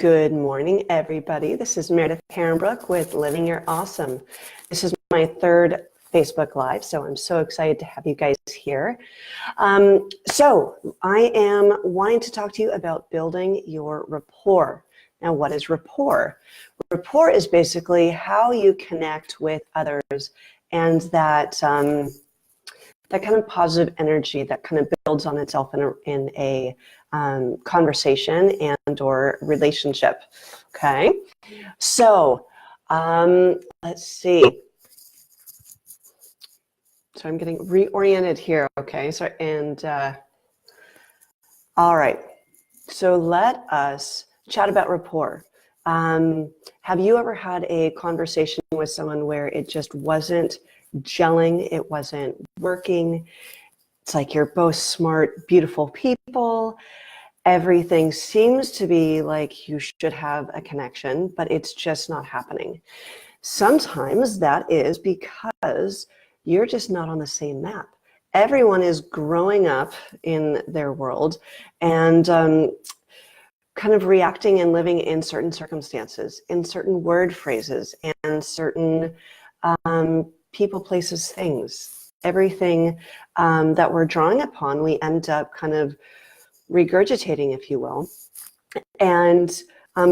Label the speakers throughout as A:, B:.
A: Good morning, everybody. This is Meredith Herrenbrook with Living Your Awesome. This is my third Facebook Live, so I'm so excited to have you guys here. So I am wanting to talk to you about building your rapport. Now, what is rapport? Rapport is basically how you connect with others, and that kind of positive energy that kind of builds on itself in a conversation and or relationship. Okay, so let's see. So I'm getting reoriented here. Okay, so all right. So let us chat about rapport. Have you ever had a conversation with someone where it just wasn't gelling, it wasn't working? It's like you're both smart, beautiful people. Everything seems to be like you should have a connection, but it's just not happening. Sometimes that is because you're just not on the same map. Everyone is growing up in their world and kind of reacting and living in certain circumstances, in certain word phrases, and certain people, places, things. Everything that we're drawing upon, we end up kind of regurgitating, if you will, and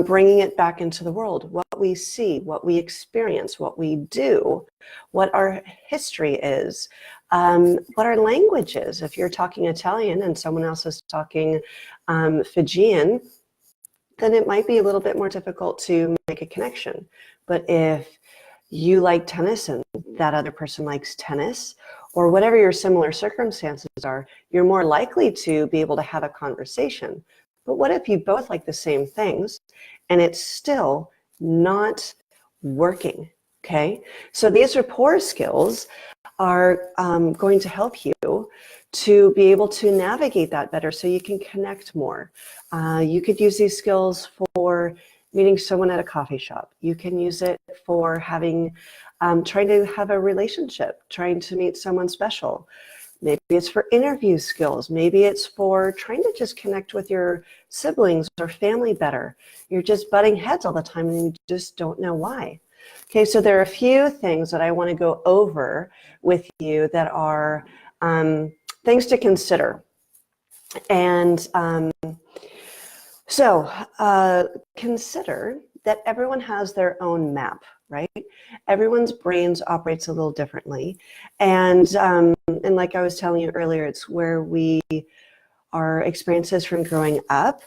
A: bringing it back into the world. What we see, what we experience, what we do, what our history is, what our language is. If you're talking Italian and someone else is talking Fijian, then it might be a little bit more difficult to make a connection. But if you like tennis and that other person likes tennis, or whatever your similar circumstances are, you're more likely to be able to have a conversation. But what if you both like the same things and it's still not working? Okay, so these rapport skills are going to help you to be able to navigate that better so you can connect more. You could use these skills for meeting someone at a coffee shop. You can use it for having, trying to have a relationship, trying to meet someone special. Maybe it's for interview skills. Maybe it's for trying to just connect with your siblings or family better. You're just butting heads all the time and you just don't know why. Okay, so there are a few things that I want to go over with you that are things to consider. And so consider that everyone has their own map, right? Everyone's brains operates a little differently. And like I was telling you earlier, it's where our experiences from growing up,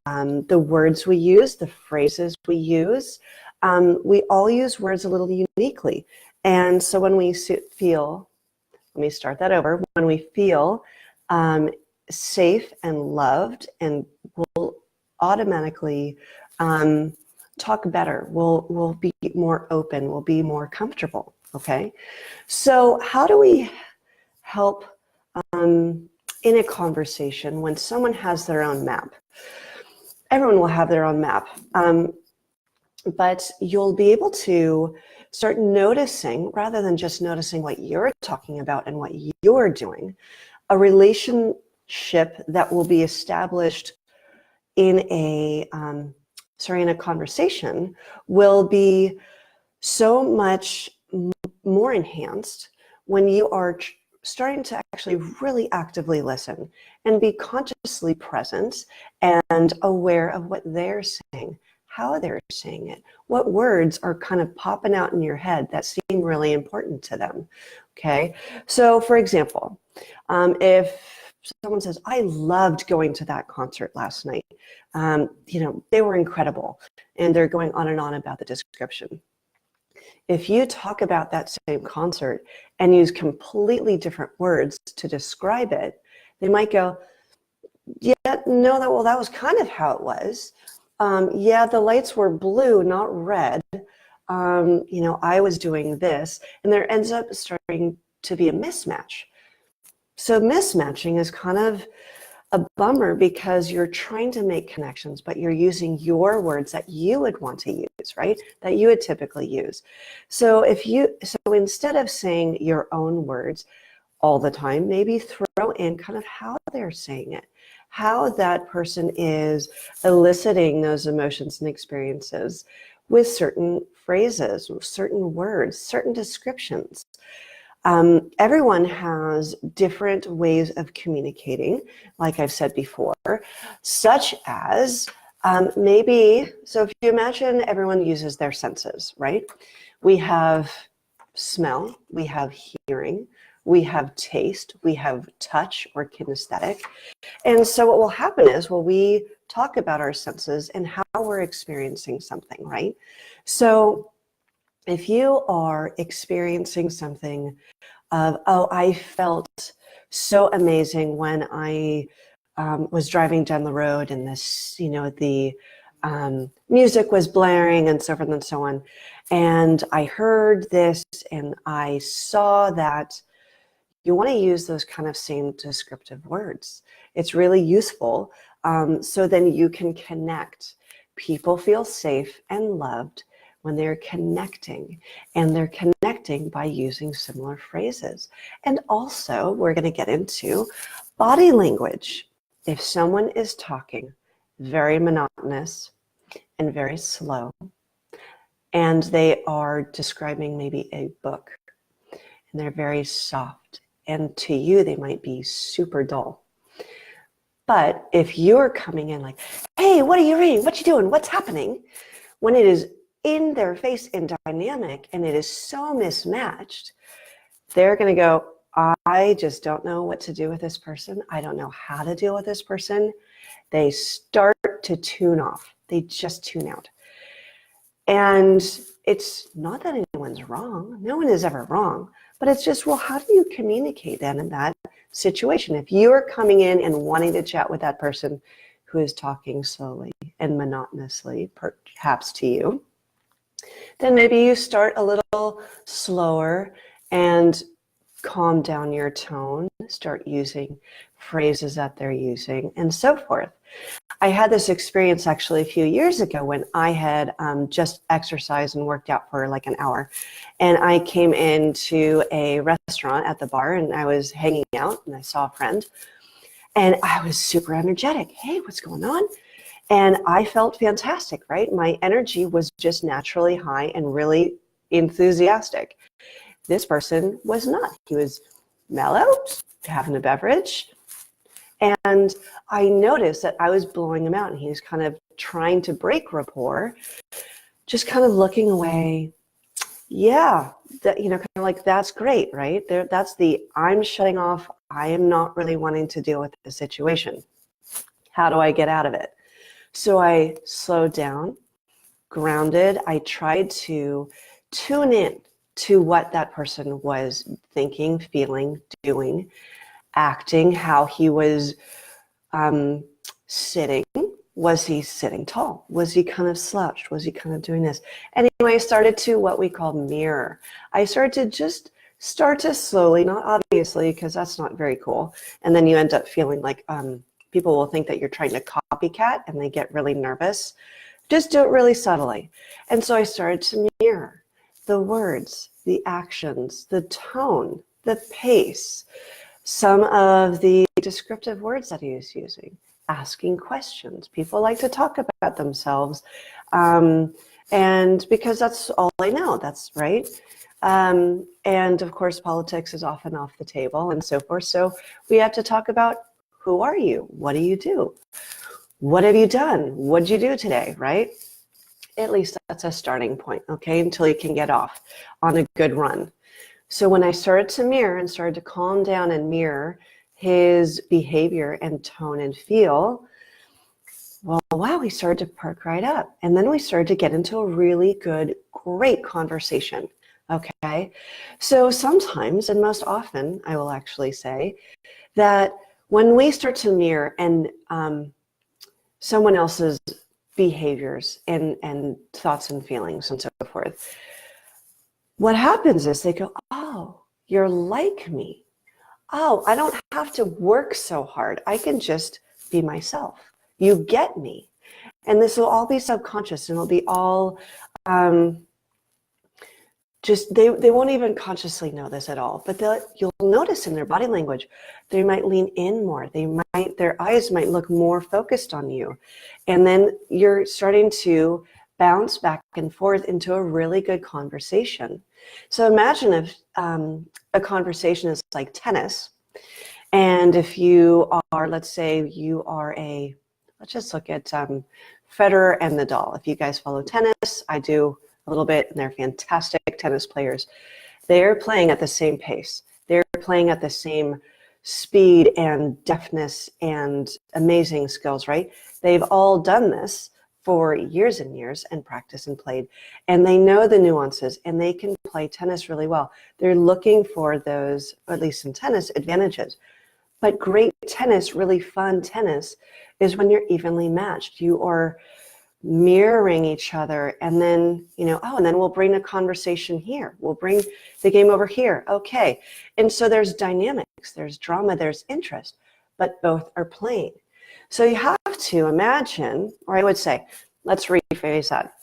A: the words we use, the phrases we use, we all use words a little uniquely. And so when we feel, let me start that over, when we feel safe and loved, and we'll automatically talk better, we'll be more open, we'll be more comfortable, okay? So how do we help in a conversation when someone has their own map? Everyone will have their own map, but you'll be able to start noticing, rather than just noticing what you're talking about and what you're doing, a relationship that will be established in a conversation will be so much more enhanced when you are starting to actually really actively listen and be consciously present and aware of what they're saying, how they're saying it, what words are kind of popping out in your head that seem really important to them. Okay, so for example, if someone says, I loved going to that concert last night, they were incredible, and they're going on and on about the description. If you talk about that same concert and use completely different words to describe it, they might go, yeah, no, that was kind of how it was. Yeah, the lights were blue, not red. I was doing this, and there ends up starting to be a mismatch. So mismatching is kind of a bummer because you're trying to make connections, but you're using your words that you would want to use, right? That you would typically use. So instead of saying your own words all the time, maybe throw in kind of how they're saying it, how that person is eliciting those emotions and experiences with certain phrases, certain words, certain descriptions. Everyone has different ways of communicating, like I've said before, such as maybe, so if you imagine everyone uses their senses, right? We have smell, we have hearing, we have taste, we have touch or kinesthetic. And so what will happen is, well, we talk about our senses and how we're experiencing something, right? So if you are experiencing something of, oh, I felt so amazing when I was driving down the road and this, the music was blaring and so forth and so on. And I heard this and I saw that. You want to use those kind of same descriptive words. It's really useful. So then you can connect. People feel safe and loved when they're connecting, and they're connecting by using similar phrases. And also, we're going to get into body language. If someone is talking very monotonous and very slow, and they are describing maybe a book, and they're very soft, and to you, they might be super dull. But if you're coming in like, hey, what are you reading? What you doing? What's happening? When it is in their face and dynamic and it is so mismatched, they're going to go, I just don't know what to do with this person. I don't know how to deal with this person. They start to tune off. They just tune out. And it's not that anyone's wrong. No one is ever wrong. But it's just, well, how do you communicate then in that situation? If you're coming in and wanting to chat with that person who is talking slowly and monotonously, perhaps to you, then maybe you start a little slower and calm down your tone, start using phrases that they're using, and so forth. I had this experience actually a few years ago when I had just exercised and worked out for like an hour. And I came into a restaurant at the bar and I was hanging out and I saw a friend and I was super energetic. Hey, what's going on? And I felt fantastic, right? My energy was just naturally high and really enthusiastic. This person was not. He was mellow, having a beverage. And I noticed that I was blowing him out and he was kind of trying to break rapport, just kind of looking away. Yeah, that, kind of like, that's great, right? That's the, I'm shutting off. I am not really wanting to deal with the situation. How do I get out of it? So I slowed down, grounded. I tried to tune in to what that person was thinking, feeling, doing, acting, how he was sitting. Was he sitting tall? Was he kind of slouched? Was he kind of doing this? Anyway, I started to what we call mirror. I started to just start to slowly, not obviously, because that's not very cool. And then you end up feeling like people will think that you're trying to copycat and they get really nervous. Just do it really subtly. And so I started to mirror the words, the actions, the tone, the pace, some of the descriptive words that he was using, asking questions. People like to talk about themselves. And because that's all I know, that's right. And of course, politics is often off the table and so forth. So we have to talk about, who are you? What do you do? What have you done? What did you do today, right? At least that's a starting point, okay, until you can get off on a good run. So when I started to mirror and started to calm down and mirror his behavior and tone and feel, well, wow, we started to perk right up. And then we started to get into a really good, great conversation, okay? So sometimes, and most often, I will actually say, that when we start to mirror and someone else's behaviors and thoughts and feelings and so forth, what happens is they go, oh, you're like me. Oh, I don't have to work so hard. I can just be myself. You get me. And this will all be subconscious and it'll be all just they won't even consciously know this at all, but you'll notice in their body language, they might lean in more. Their eyes might look more focused on you. And then you're starting to bounce back and forth into a really good conversation. So imagine if a conversation is like tennis. And if you are, let's say you are let's just look at Federer and Nadal. If you guys follow tennis, I do a little bit, and they're fantastic tennis players. They're playing at the same pace. They're playing at the same speed and deftness and amazing skills, right? They've all done this for years and years and practiced and played, and they know the nuances, and they can play tennis really well. They're looking for those, at least in tennis, advantages. But great tennis, really fun tennis, is when you're evenly matched. You are mirroring each other, and then, and then we'll bring a conversation here. We'll bring the game over here. Okay. And so there's dynamics, there's drama, there's interest, but both are playing. So you have to imagine, or I would say, let's rephrase that.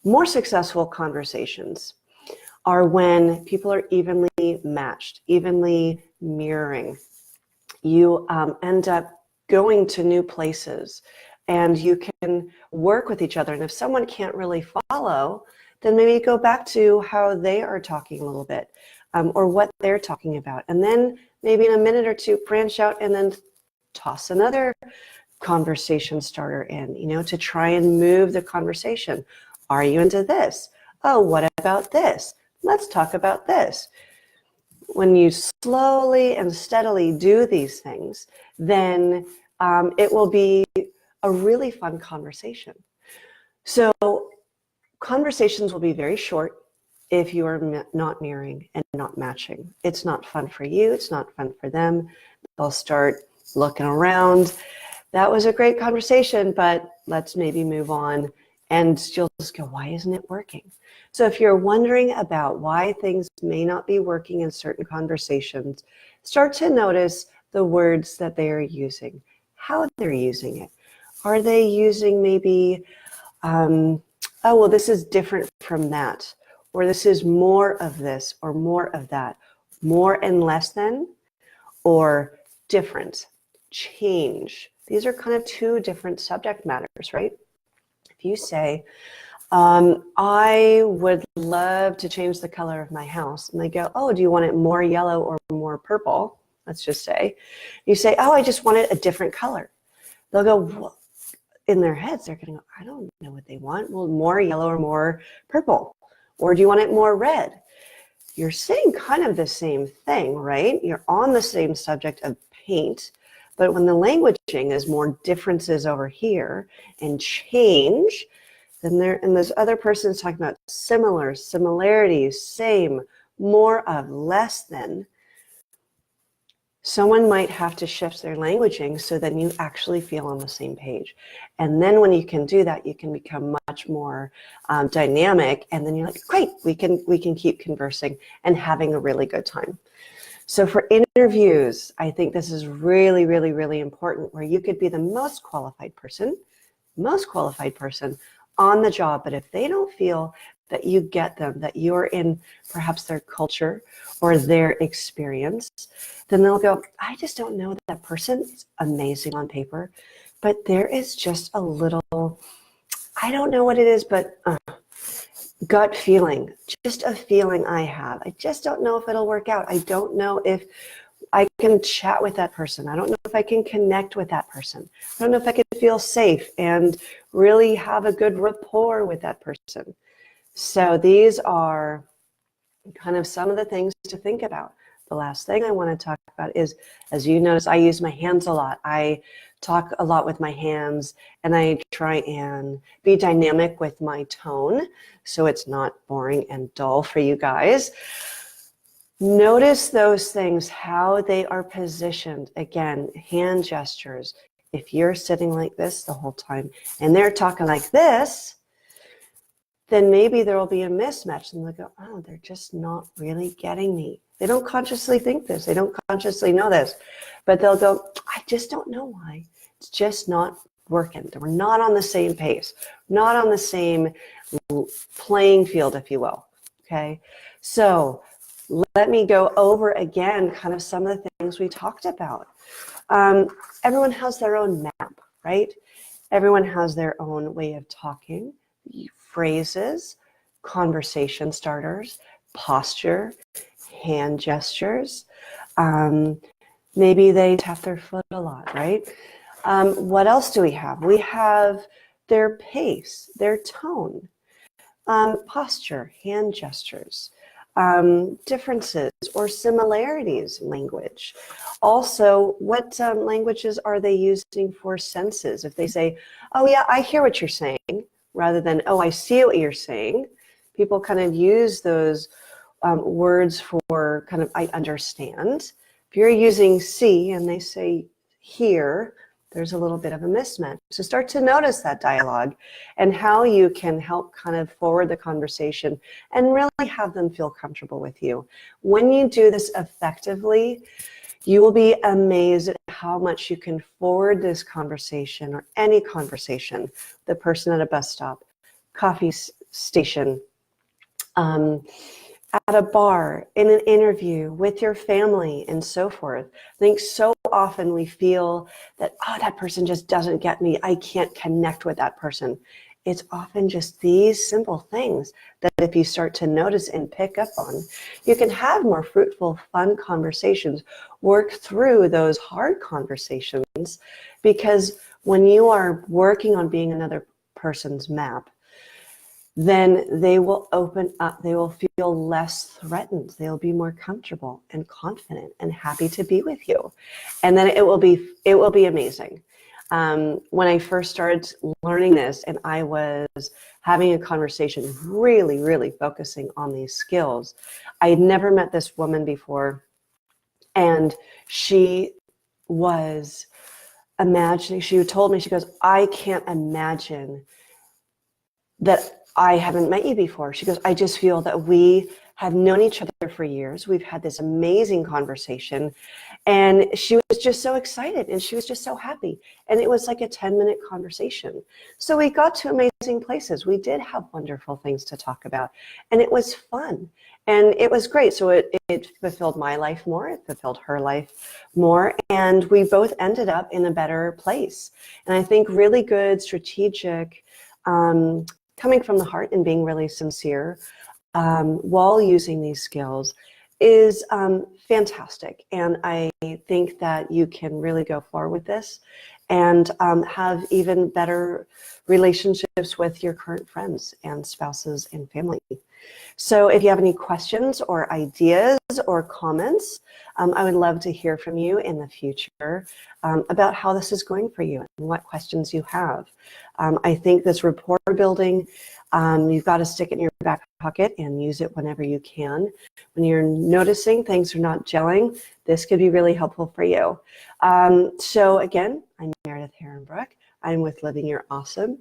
A: More successful conversations are when people are evenly matched, evenly mirroring. You end up going to new places, and you can work with each other. And if someone can't really follow, then maybe go back to how they are talking a little bit, or what they're talking about. And then maybe in a minute or two, branch out and then toss another conversation starter in, to try and move the conversation. Are you into this? Oh, what about this? Let's talk about this. When you slowly and steadily do these things, then it will be a really fun conversation. So conversations will be very short if you are not mirroring and not matching. It's not fun for you. It's not fun for them. They'll start looking around. That was a great conversation, but let's maybe move on. And you'll just go, why isn't it working? So if you're wondering about why things may not be working in certain conversations, start to notice the words that they are using, how they're using it. Are they using maybe, oh, well, this is different from that, or this is more of this or more of that, more and less than, or different, change. These are kind of two different subject matters, right? If you say, I would love to change the color of my house, and they go, oh, do you want it more yellow or more purple? Let's just say. You say, oh, I just want it a different color. They'll go, well, in their heads, they're going to go, I don't know what they want. Well, more yellow or more purple. Or do you want it more red? You're saying kind of the same thing, right? You're on the same subject of paint, but when the languaging is more differences over here and change, then this other person is talking about similar, similarities, same, more of, less than. Someone might have to shift their languaging so then you actually feel on the same page. And then when you can do that, you can become much more dynamic. And then you're like, great, we can keep conversing and having a really good time. So for interviews, I think this is really, really, really important, where you could be the most qualified person on the job. But if they don't feel that you get them, that you're in perhaps their culture or their experience, then they'll go, I just don't know that person. It's amazing on paper, but there is just a little, I don't know what it is, but gut feeling, just a feeling I have. I just don't know if it'll work out. I don't know if I can chat with that person. I don't know if I can connect with that person. I don't know if I can feel safe and really have a good rapport with that person. So these are kind of some of the things to think about. The last thing I want to talk about is, as you notice, I use my hands a lot. I talk a lot with my hands, and I try and be dynamic with my tone so it's not boring and dull for you guys. Notice those things, how they are positioned. Again, hand gestures. If you're sitting like this the whole time and they're talking like this, then maybe there will be a mismatch, and they'll go, oh, they're just not really getting me. They don't consciously think this. They don't consciously know this, but they'll go, I just don't know why. It's just not working. We're not on the same pace, not on the same playing field, if you will. Okay. So let me go over again kind of some of the things we talked about. Everyone has their own map, right? Everyone has their own way of talking, phrases, conversation starters, posture, hand gestures. Maybe they tap their foot a lot, right? What else do we have? We have their pace, their tone, posture, hand gestures, differences or similarities in language. Also, what languages are they using for senses? If they say, oh yeah, I hear what you're saying, rather than, oh, I see what you're saying. People kind of use those words for kind of, I understand. If you're using see and they say hear, there's a little bit of a mismatch. So start to notice that dialogue and how you can help kind of forward the conversation and really have them feel comfortable with you. When you do this effectively, you will be amazed at how much you can forward this conversation or any conversation, the person at a bus stop, coffee station, at a bar, in an interview, with your family, and so forth. I think so often we feel that, oh, that person just doesn't get me. I can't connect with that person. It's often just these simple things that if you start to notice and pick up on, you can have more fruitful, fun conversations, work through those hard conversations, because when you are working on being another person's map, then they will open up, they will feel less threatened, they'll be more comfortable and confident and happy to be with you. And then it will be amazing. When I first started learning this and I was having a conversation, really focusing on these skills, I had never met this woman before, and she was imagining, she told me, she goes, I can't imagine that I haven't met you before. She goes, I just feel that we have known each other for years. We've had this amazing conversation. And she was just so excited and she was just so happy. And it was like a 10-minute conversation. So we got to amazing places. We did have wonderful things to talk about. And it was fun. And it was great. So it fulfilled my life more. It fulfilled her life more. And we both ended up in a better place. And I think really good, strategic, coming from the heart and being really sincere while using these skills is fantastic. And I think that you can really go forward with this and have even better relationships with your current friends and spouses and family. So if you have any questions or ideas or comments, I would love to hear from you in the future about how this is going for you and what questions you have. I think this rapport building, you've got to stick it in your back pocket and use it whenever you can. When you're noticing things are not gelling, this could be really helpful for you. So again, I'm Meredith Herrenbrook. I'm with Living Your Awesome.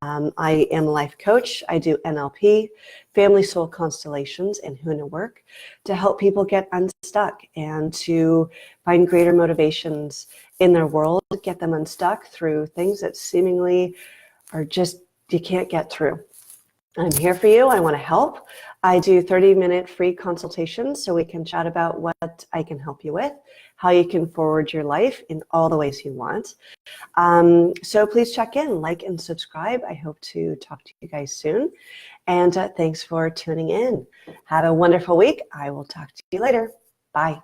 A: I am a life coach. I do NLP, family soul constellations, and Huna work to help people get unstuck and to find greater motivations in their world, get them unstuck through things that seemingly are just, you can't get through. I'm here for you. I want to help. I do 30-minute free consultations so we can chat about what I can help you with, how you can forward your life in all the ways you want. So please check in, like, and subscribe. I hope to talk to you guys soon. And thanks for tuning in. Have a wonderful week. I will talk to you later. Bye.